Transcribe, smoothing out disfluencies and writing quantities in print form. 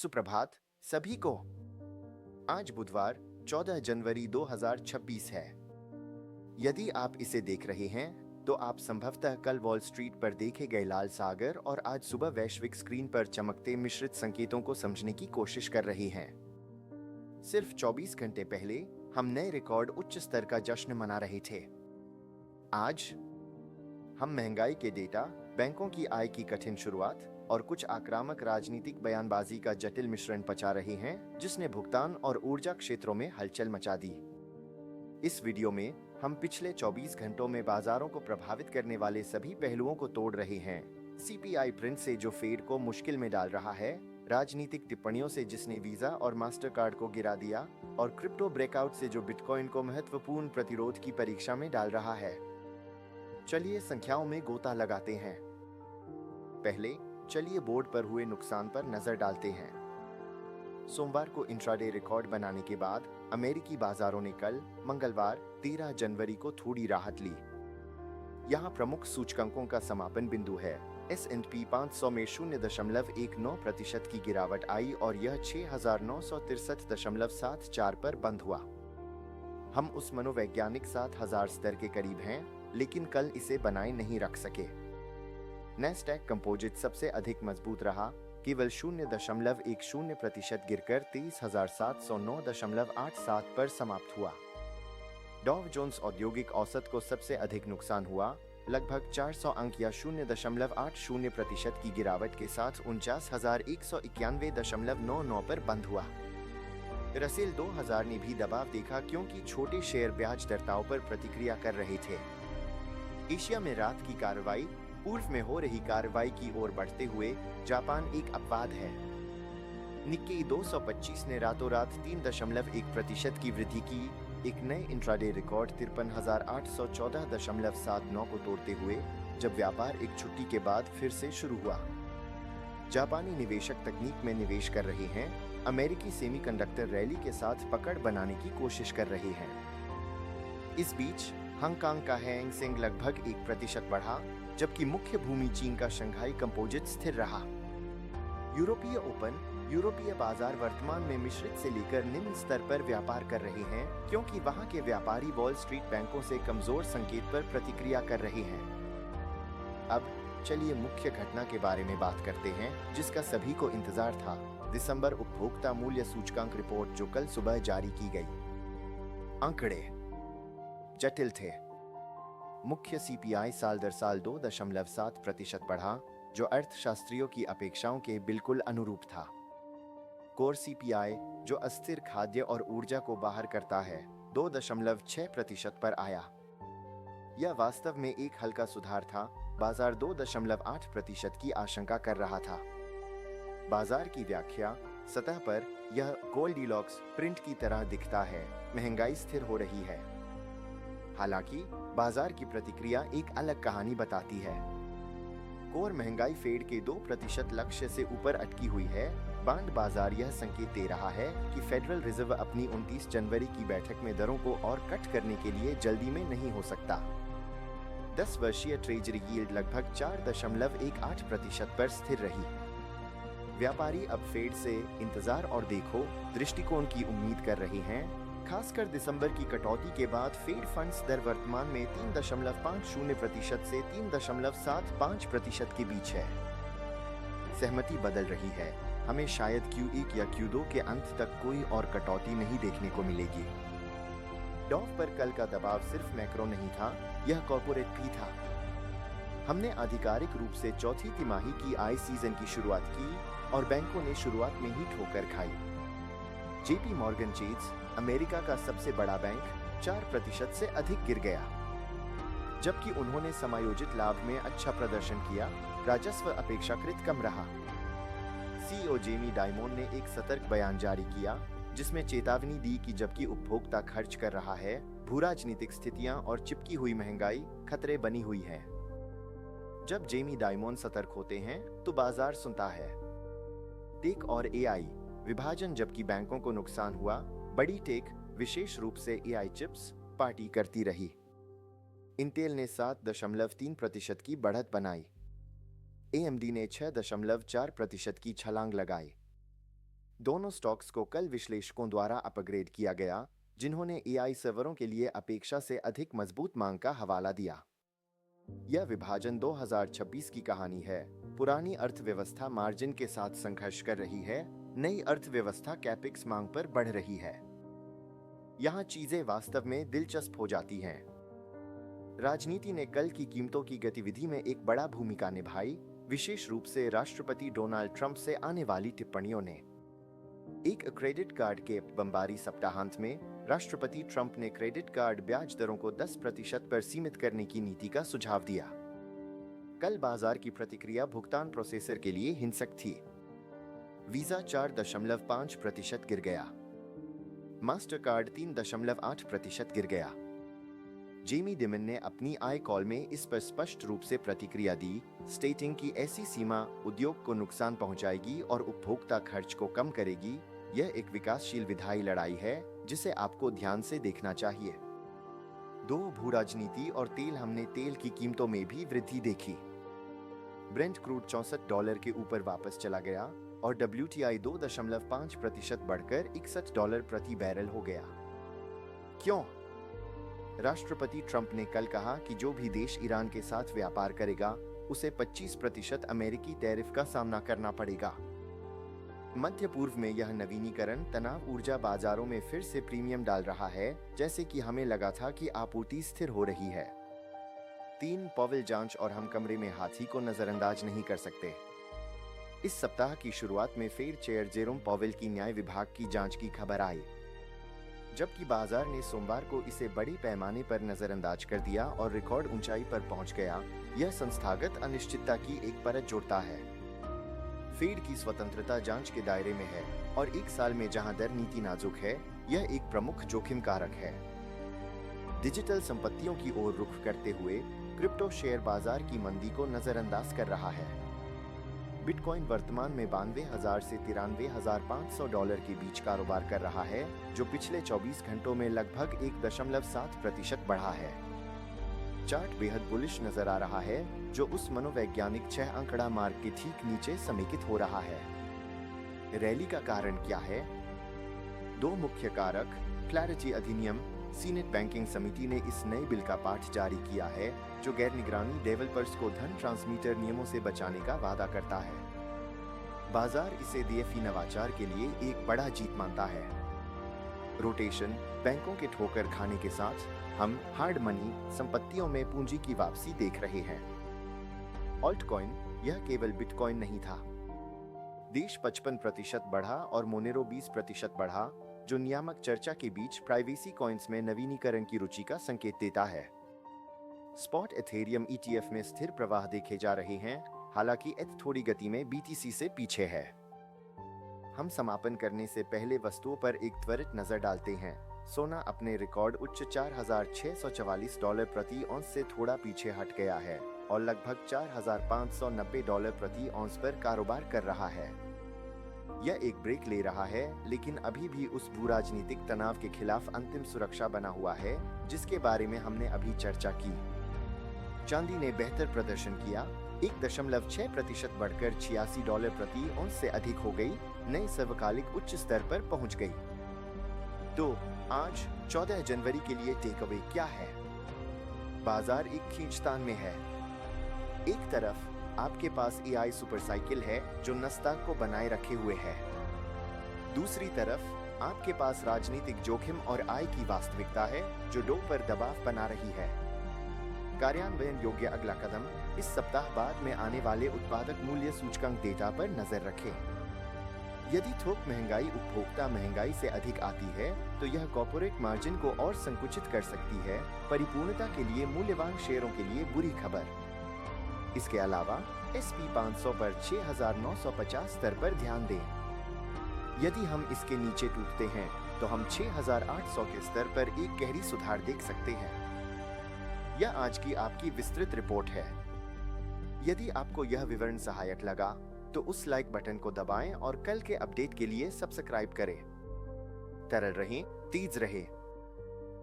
सुप्रभात सभी को। आज बुधवार 14 जनवरी 2026 है। यदि आप इसे देख रहे हैं तो आप संभवतः कल वॉल स्ट्रीट पर देखे गए लाल सागर और आज सुबह वैश्विक स्क्रीन पर चमकते मिश्रित संकेतों को समझने की कोशिश कर रहे हैं। सिर्फ 24 घंटे पहले हम नए रिकॉर्ड उच्च स्तर का जश्न मना रहे थे। आज हम महंगाई के डेटा, बैंकों की आय की कठिन शुरुआत और कुछ आक्रामक राजनीतिक बयानबाजी का जटिल मिश्रण पचा रहे हैं, जिसने भुगतान और ऊर्जा क्षेत्रों में हलचल मचा दी। इस वीडियो में हम पिछले 24 घंटों में बाजारों को प्रभावित करने वाले सभी पहलुओं को तोड़ रहे हैं। सीपीआई प्रिंट से जो फेड को मुश्किल में डाल रहा है, राजनीतिक टिप्पणियों से जिसने वीजा और मास्टरकार्ड को गिरा दिया, और क्रिप्टो ब्रेकआउट से जो बिटकॉइन को महत्वपूर्ण प्रतिरोध की परीक्षा में डाल रहा है। चलिए संख्याओं में गोता लगाते हैं। पहले चलिए बोर्ड पर हुए नुकसान पर नजर डालते हैं। सोमवार को इंट्राडे रिकॉर्ड बनाने के बाद अमेरिकी बाजारों ने कल मंगलवार 13 जनवरी को थोड़ी राहत ली। यहां प्रमुख सूचकांकों का समापन बिंदु है। S&P 500 में 0.19% की गिरावट आई और यह 6,963.74 पर बंद हुआ। हम उस मनोवैज्ञानिक 7,000 स्तर के करीब हैं, लेकिन कल इसे बनाए नहीं रख सके। नैस्डैक कंपोजिट सबसे अधिक मजबूत रहा, केवल 0.10% गिरकर 23,709.87 पर समाप्त हुआ। डॉव जोन्स औद्योगिक औसत को सबसे अधिक नुकसान हुआ, लगभग 400 अंक या 0.80% की गिरावट के साथ 49,191.99 पर बंद हुआ। रसेल 2000 ने भी दबाव देखा क्योंकि छोटे शेयर ब्याज दरताओं पर प्रतिक्रिया कर रहे थे। एशिया में रात की कार्रवाई पूर्व में हो रही कार्रवाई की ओर बढ़ते हुए जापान एक अपवाद है। निक्केई 225 ने रातों रात 3.1% की वृद्धि की, एक नए इंट्राडे रिकॉर्ड 53,814.79 को तोड़ते हुए, जब व्यापार एक छुट्टी के बाद फिर से शुरू हुआ। जापानी निवेशक तकनीक में निवेश कर रहे हैं, अमेरिकी सेमीकंडक्टर रैली के साथ पकड़ बनाने की कोशिश कर रहे हैं। इस बीच हांगकांग का हैंग सेंग लगभग 1% बढ़ा, जबकि मुख्य भूमि चीन का शंघाई कंपोजिट स्थिर रहा। यूरोपीय ओपन यूरोपीय बाजार वर्तमान में मिश्रित से लेकर निम्न स्तर पर व्यापार कर रहे हैं, क्योंकि वहां के व्यापारी वॉल स्ट्रीट बैंकों से कमजोर संकेत पर प्रतिक्रिया कर रहे हैं। अब चलिए मुख्य घटना के बारे में बात करते हैं, जिसका सभी को इंतजार था। दिसंबर उपभोक्ता मूल्य सूचकांक रिपोर्ट जो कल सुबह जारी की गई। आंकड़े जटिल थे। मुख्य सीपीआई साल दर साल 2.7% बढ़ा, जो अर्थशास्त्रियों की अपेक्षाओं के बिल्कुल अनुरूप था। कोर सीपीआई, जो अस्थिर खाद्य और ऊर्जा को बाहर करता है, 2.6% पर आया। यह वास्तव में एक हल्का सुधार था। बाजार 2.8% की आशंका कर रहा था। बाजार की व्याख्या सतह पर यह गोल्डीलॉक्स प्रिंट की तरह दिखता है, महंगाई स्थिर हो रही है। हालांकि बाजार की प्रतिक्रिया एक अलग कहानी बताती है। कोर महंगाई फेड के 2% लक्ष्य से ऊपर अटकी हुई है। बांड बाजार यह संकेत दे रहा है कि फेडरल रिजर्व अपनी 29 जनवरी की बैठक में दरों को और कट करने के लिए जल्दी में नहीं हो सकता। 10 वर्षीय ट्रेजरी यील्ड लगभग 4.18% पर स्थिर रही। व्यापारी अब फेड से इंतजार और देखो दृष्टिकोण की उम्मीद कर रहे हैं, खासकर दिसंबर की कटौती के बाद। फेड फंड्स दर वर्तमान में 3.50% से 3.75% के बीच है। सहमति बदल रही है। हमें शायद Q1 या Q2 के अंत तक कोई और कटौती नहीं देखने को मिलेगी। डॉव पर कल का दबाव सिर्फ मैक्रो नहीं था, यह कॉर्पोरेट भी था। हमने आधिकारिक रूप से चौथी तिमाही की आय सीजन की शुरुआत की और बैंकों ने शुरुआत में ही ठोकर खाई। जेपी मॉर्गन चेज, अमेरिका का सबसे बड़ा बैंक, 4% से अधिक गिर गया। जबकि उन्होंने समायोजित लाभ में अच्छा प्रदर्शन किया, राजस्व अपेक्षाकृत कम रहा। सीईओ जेमी डाइमोन ने एक सतर्क बयान जारी किया, जिसमें चेतावनी दी कि जबकि उपभोक्ता खर्च कर रहा है, भूराजनीतिक स्थितियां और चिपकी हुई महंगाई खतरे बनी हुई है। जब जेमी डाइमोन सतर्क होते हैं तो बाजार सुनता है। टेक और एआई विभाजन जबकि बैंकों को नुकसान हुआ, बड़ी टेक, विशेष रूप से एआई चिप्स, पार्टी करती रही। इंटेल ने 7.3% की बढ़त बनाई। AMD ने 6.4% की छलांग लगाई। दोनों स्टॉक्स को कल विश्लेषकों द्वारा अपग्रेड किया गया, जिन्होंने एआई सर्वरों के लिए अपेक्षा से अधिक मजबूत मांग का हवाला दिया। यह विभाजन 2026 की कहानी है। पुरानी अर्थव्यवस्था मार्जिन के साथ संघर्ष कर रही है, नई अर्थव्यवस्था कैपेक्स मांग पर बढ़ रही है। यहाँ चीजें वास्तव में दिलचस्प हो जाती हैं। राजनीति ने कल की कीमतों की गतिविधि में एक बड़ा भूमिका निभाई, विशेष रूप से राष्ट्रपति डोनाल्ड ट्रंप से आने वाली टिप्पणियों ने। एक क्रेडिट कार्ड के बमबारी सप्ताहांत में राष्ट्रपति ट्रंप ने क्रेडिट कार्ड ब्याज दरों को 10% पर सीमित करने की नीति का सुझाव दिया। कल बाजार की भुगतान प्रोसेसर के लिए हिंसक थी। वीजा 4.5% गिर गया। मास्टरकार्ड 3.8% गिर गया। जेमी डिमन ने अपनी आई कॉल में इस पर स्पष्ट रूप से प्रतिक्रिया दी, स्टेटिंग कि ऐसी सीमा उद्योग को नुकसान पहुंचाएगी और उपभोक्ता खर्च को कम करेगी। यह एक विकासशील विधायी लड़ाई है जिसे आपको ध्यान से देखना चाहिए। भू राजनीति और तेल। हमने तेल की कीमतों में भी वृद्धि देखी। ब्रेंट क्रूड $64 के ऊपर वापस चला गया और WTI 2.5% बढ़कर $61 प्रति बैरल हो गया। क्यों? राष्ट्रपति ट्रंप ने कल कहा कि जो भी देश ईरान के साथ व्यापार करेगा उसे 25% अमेरिकी टैरिफ का सामना करना पड़ेगा। मध्य पूर्व में यह नवीनीकरण तनाव ऊर्जा बाजारों में फिर से प्रीमियम डाल रहा है, जैसे कि हमें लगा था कि आपूर्ति स्थिर हो रही है। 3 पॉवेल जांच। और हम कमरे में हाथी को नजरअंदाज नहीं कर सकते। इस सप्ताह की शुरुआत में फेड चेयर जेरोम पॉवेल की न्याय विभाग की जांच की खबर आई, जबकि बाजार ने सोमवार को इसे बड़े पैमाने पर नजरअंदाज कर दिया और रिकॉर्ड ऊंचाई पर पहुंच गया। यह संस्थागत अनिश्चितता की एक परत जोड़ता है। फेड की स्वतंत्रता जांच के दायरे में है और एक साल में जहां दर नीति नाजुक है, यह एक प्रमुख जोखिम कारक है। डिजिटल संपत्तियों की ओर रुख करते हुए क्रिप्टो शेयर बाजार की मंदी को नजरअंदाज कर रहा है। बिटकॉइन वर्तमान में $92,000 से $93,500 के बीच कारोबार कर रहा है, जो पिछले 24 घंटों में लगभग 1.7% बढ़ा है। चार्ट बेहद बुलिश नजर आ रहा है, जो उस मनोवैज्ञानिक 6 अंकड़ा मार्क के ठीक नीचे समेकित हो रहा है। रैली का कारण क्या है? 2 मुख्य कारक। क्लैरिटी अधिनियम। सीनेट बैंकिंग समिति ने इस नए बिल का पाठ जारी किया है, जो गैर निगरानी डेवलपर्स को धन ट्रांसमीटर नियमों से बचाने का वादा करता है। बाजार इसे DFE नवाचार के लिए एक बड़ा जीत मानता है। रोटेशन। बैंकों के ठोकर खाने के साथ हम हार्ड मनी संपत्तियों में पूंजी की वापसी देख रहे हैं। ऑल्टकॉइन। यह केवल बिटकॉइन नहीं था। देश 55% बढ़ा और मोनेरो 20% बढ़ा, जो नियामक चर्चा के बीच प्राइवेसी कॉइन्स में नवीनीकरण की रुचि का संकेत देता है। स्पॉट एथेरियम ETF में स्थिर प्रवाह देखे जा रहे हैं, हालांकि ETH थोड़ी गति में BTC से पीछे है। हम समापन करने से पहले वस्तुओं पर एक त्वरित नजर डालते हैं। सोना अपने रिकॉर्ड उच्च $4,644 प्रति औंस से थोड़ा पीछे हट गया है और लगभग $4,590 प्रति औंस पर कारोबार कर रहा है। यह एक ब्रेक ले रहा है, लेकिन अभी भी उस भू-राजनीतिक तनाव के खिलाफ अंतिम सुरक्षा बना हुआ है, जिसके बारे में हमने अभी चर्चा की। चांदी ने बेहतर प्रदर्शन किया, 1.6% बढ़कर $86 प्रति औंस से अधिक हो गई, नए सर्वकालिक उच्च स्तर पर पहुंच गई। तो आज 14 जनवरी के लिए टेक अवे क्या है? बाजार एक खींचतान में है। एक तरफ आपके पास AI सुपर साइकिल है जो नस्ताक को बनाए रखे हुए है। दूसरी तरफ आपके पास राजनीतिक जोखिम और आय की वास्तविकता है जो डो पर दबाव बना रही है। कार्यान्वयन योग्य अगला कदम। इस सप्ताह बाद में आने वाले उत्पादक मूल्य सूचकांक डेटा पर नजर रखें। यदि थोक महंगाई उपभोक्ता महंगाई से अधिक आती है, तो यह कॉर्पोरेट मार्जिन को और संकुचित कर सकती है, परिपूर्णता के लिए मूल्यवान शेयरों के लिए बुरी खबर। इसके अलावा SP 500 पर 6,950 स्तर पर ध्यान दें। यदि हम इसके नीचे टूटते हैं, तो हम 6,800 के स्तर पर एक गहरी सुधार देख सकते हैं। यह आज की आपकी विस्तृत रिपोर्ट है। यदि आपको यह विवरण सहायक लगा, तो उस लाइक बटन को दबाएं और कल के अपडेट के लिए सब्सक्राइब करें। तरल रहें, तेज रहें।